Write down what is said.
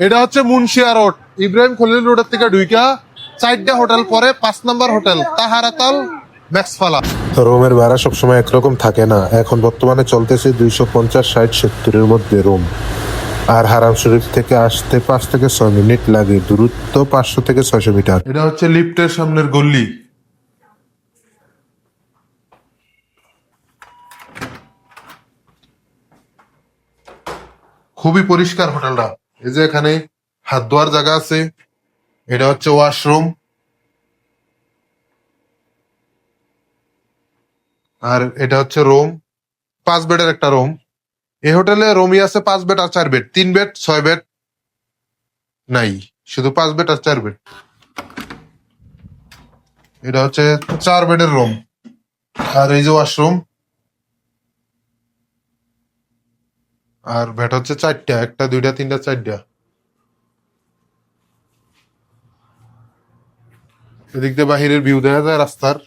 এটা হচ্ছে মুন্সিয়া রোড, ইব্রাহিম খলিল রোডের থেকে ঢুইকা 4টা হোটেল পরে 5 নাম্বার হোটেল তাহারাতাল ম্যাক্সফালা। রোমের ভাড়া সবসময় একরকম থাকে না। এখন বর্তমানে চলতেছে 250, 60, 70-এর মধ্যে রুম। আর হারাম শরীফ থেকে আসতে 5 থেকে 6 মিনিট লাগে। দূরত্ব 500 থেকে 600 মিটার। এটা হচ্ছে লিফটের সামনের গল্লি। খুবই পরিষ্কার হোটেলটা। এই যে এখানে হাত ধোয়ার জায়গা আছে, এটা হচ্ছে ওয়াশরুম, আর এটা হচ্ছে রুম। 5 বেডের একটা রুম। এই হোটেলে রুমই আছে 5 বেড আর 4 বেড, 3 বেড 6 বেড নাই, শুধু 5 বেড আর 4 বেড। এটা হচ্ছে 4 বেডের রুম, আর এই যে ওয়াশরুম। আর বেড হচ্ছে 4টা, 1টা 2টা 3টা 4টা। এদিক দিয়ে বাহিরের ভিউ দেখা যায় রাস্তার।